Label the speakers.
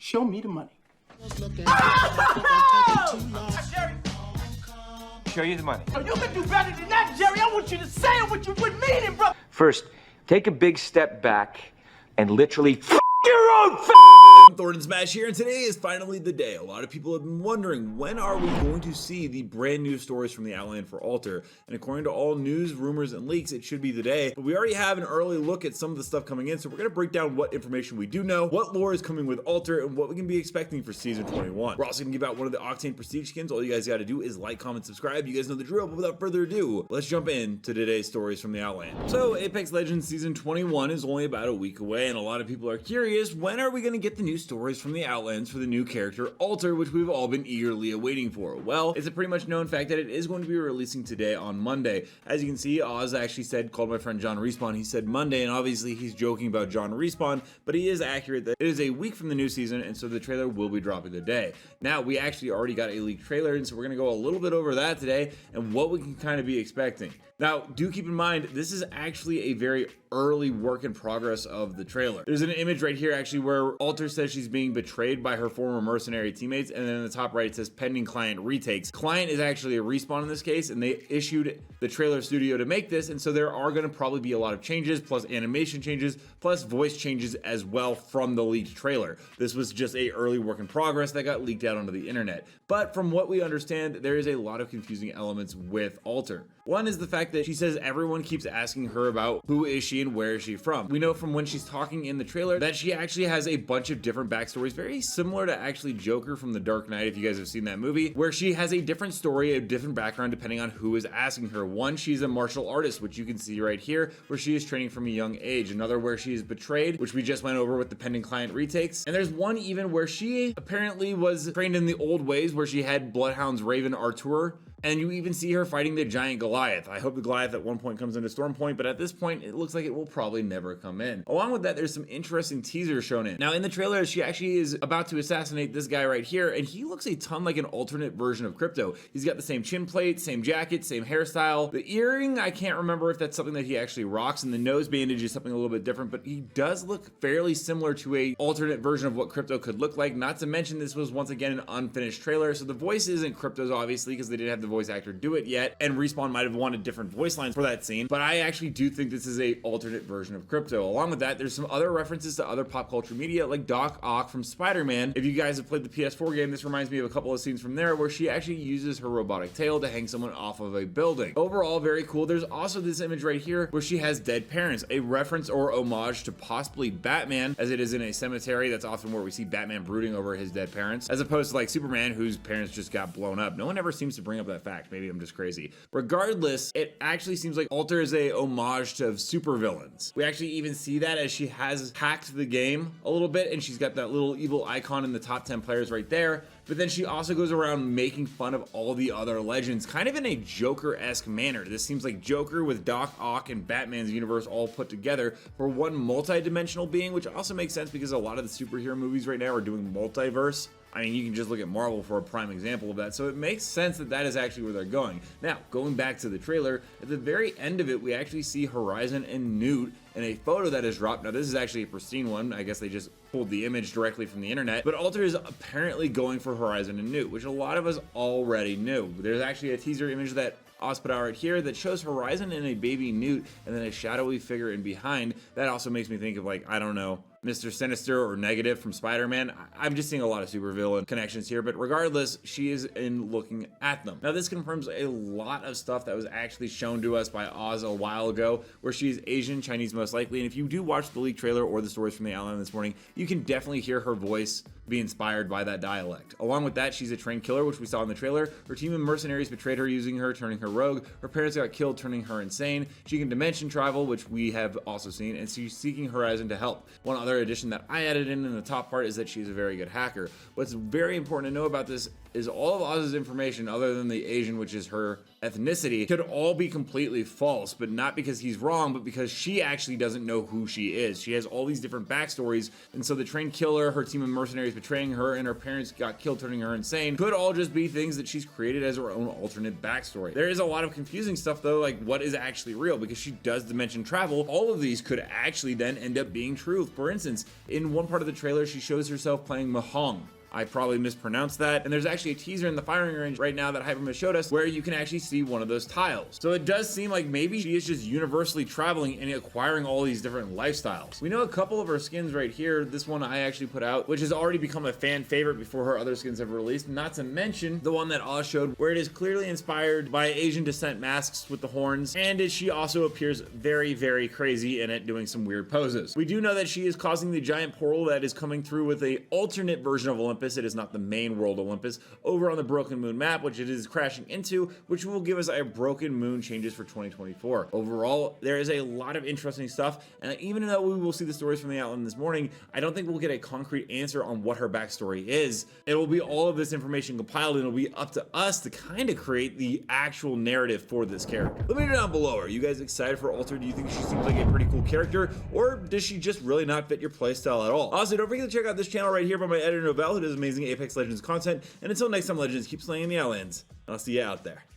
Speaker 1: Show me the money.
Speaker 2: Show you the money.
Speaker 1: Oh, you can do better than that, Jerry. I want you to say it what you would mean it, bro.
Speaker 2: First, take a big step back and literally f your own
Speaker 3: Thordan Smash here, and today is finally the day. A lot of people have been wondering, when are we going to see the brand new stories from the Outland for Alter? And according to all news, rumors, and leaks, it should be the day. But we already have an early look at some of the stuff coming in, so we're going to break down what information we do know, what lore is coming with Alter, and what we can be expecting for Season 21. We're also going to give out one of the Octane Prestige skins. All you guys got to do is like, comment, subscribe. You guys know the drill, but without further ado, let's jump into today's stories from the Outland. So, Apex Legends Season 21 is only about a week away, and a lot of people are curious, when are we going to get the new stories from the Outlands for the new character Alter, which we've all been eagerly awaiting for? Well, it's a pretty much known fact that it is going to be releasing today on Monday. As you can see, Oz actually said, called my friend John Respawn, he said Monday, and obviously he's joking about John Respawn, but he is accurate that it is a week from the new season, and so the trailer will be dropping today. Now, we actually already got a leaked trailer, and so we're going to go a little bit over that today and what we can kind of be expecting. Now, do keep in mind, this is actually a very early work in progress of the trailer. There's an image right here actually where Alter says she's being betrayed by her former mercenary teammates, and then in the top right it says pending client retakes. Client is actually a Respawn in this case, and they issued the trailer studio to make this, and so there are going to probably be a lot of changes, plus animation changes, plus voice changes as well from the leaked trailer. This was just a early work in progress that got leaked out onto the internet. But from what we understand, there is a lot of confusing elements with Alter. One is the fact that she says everyone keeps asking her about who is she and where is she from. We know from when she's talking in the trailer that she actually has a bunch of different backstories, very similar to actually Joker from The Dark Knight, if you guys have seen that movie, where she has a different story, a different background depending on who is asking her. One, she's a martial artist, which you can see right here, where she is training from a young age. Another where she is betrayed, which we just went over with the pending client retakes. And there's one even where she apparently was trained in the old ways, where she had Bloodhound's Raven Artur, and you even see her fighting the giant Goliath. I hope the Goliath at one point comes into Storm Point, but at this point, it looks like it will probably never come in. Along with that, there's some interesting teasers shown in. Now, in the trailer, she actually is about to assassinate this guy right here, and he looks a ton like an alternate version of Crypto. He's got the same chin plate, same jacket, same hairstyle. The earring, I can't remember if that's something that he actually rocks, and the nose bandage is something a little bit different, but he does look fairly similar to a alternate version of what Crypto could look like. Not to mention, this was once again an unfinished trailer, so the voice isn't Crypto's, obviously, because they didn't have the voice actor do it yet, and Respawn might have wanted different voice lines for that scene, but I actually do think this is a alternate version of Crypto. Along with that, there's some other references to other pop culture media, like Doc Ock from Spider-Man. If you guys have played the PS4 game, this reminds me of a couple of scenes from there where she actually uses her robotic tail to hang someone off of a building. Overall, very cool. There's also this image right here where she has dead parents, a reference or homage to possibly Batman, as it is in a cemetery. That's often where we see Batman brooding over his dead parents, as opposed to like Superman, whose parents just got blown up. No one ever seems to bring up that fact. Maybe I'm just crazy. Regardless, it actually seems like Alter is a homage to supervillains. We actually even see that as she has hacked the game a little bit, and she's got that little evil icon in the top 10 players right there. But then she also goes around making fun of all the other legends, kind of in a Joker-esque manner. This seems like Joker with Doc Ock and Batman's universe all put together for one multi-dimensional being, which also makes sense because a lot of the superhero movies right now are doing multiverse. I mean, you can just look at Marvel for a prime example of that, so it makes sense that that is actually where they're going. Now, going back to the trailer, at the very end of it, we actually see Horizon and Newt in a photo that is dropped. Now, this is actually a pristine one. I guess they just pulled the image directly from the internet, but Alter is apparently going for Horizon and Newt, which a lot of us already knew. There's actually a teaser image that Oz put out right here that shows Horizon and a baby Newt, and then a shadowy figure in behind. That also makes me think of, like, I don't know, Mr. Sinister or Negative from Spider-Man. I'm just seeing a lot of supervillain connections here, but regardless, she is in looking at them. Now, this confirms a lot of stuff that was actually shown to us by Oz a while ago, where she's Asian, Chinese most likely, and if you do watch the leaked trailer or the stories from the Outland this morning, you can definitely hear her voice be inspired by that dialect. Along with that, she's a trained killer, which we saw in the trailer. Her team of mercenaries betrayed her, using her, turning her rogue. Her parents got killed, turning her insane. She can dimension travel, which we have also seen, and she's seeking Horizon to help. One other addition that I added in the top part is that she's a very good hacker. What's very important to know about this is all of Oz's information, other than the Asian, which is her ethnicity could all be completely false, but not because he's wrong, but because she actually doesn't know who she is. She has all these different backstories, and so the trained killer, her team of mercenaries betraying her, and her parents got killed turning her insane could all just be things that she's created as her own alternate backstory. There is a lot of confusing stuff though, like what is actually real, because she does dimension travel. All of these could actually then end up being true. For instance, in one part of the trailer, she shows herself playing Mahong. I probably mispronounced that. And there's actually a teaser in the firing range right now that Hypermiss showed us where you can actually see one of those tiles. So it does seem like maybe she is just universally traveling and acquiring all these different lifestyles. We know a couple of her skins right here. This one I actually put out, which has already become a fan favorite before her other skins have released. Not to mention the one that Oz showed where it is clearly inspired by Asian descent masks with the horns. And she also appears very, very crazy in it, doing some weird poses. We do know that she is causing the giant portal that is coming through with a alternate version of Olympus. It is not the main world Olympus over on the Broken Moon map, which it is crashing into, which will give us a Broken Moon changes for 2024. Overall, there is a lot of interesting stuff, and even though we will see the stories from the Outland this morning, I don't think we'll get a concrete answer on what her backstory is. It will be all of this information compiled, and it'll be up to us to kind of create the actual narrative for this character. Let me know down below, are you guys excited for Alter? Do you think she seems like a pretty cool character, or does she just really not fit your playstyle at all? Also, don't forget to check out this channel right here by my editor Novell, who does amazing Apex Legends content. And until next time, Legends, keep slaying the Outlands. I'll see you out there.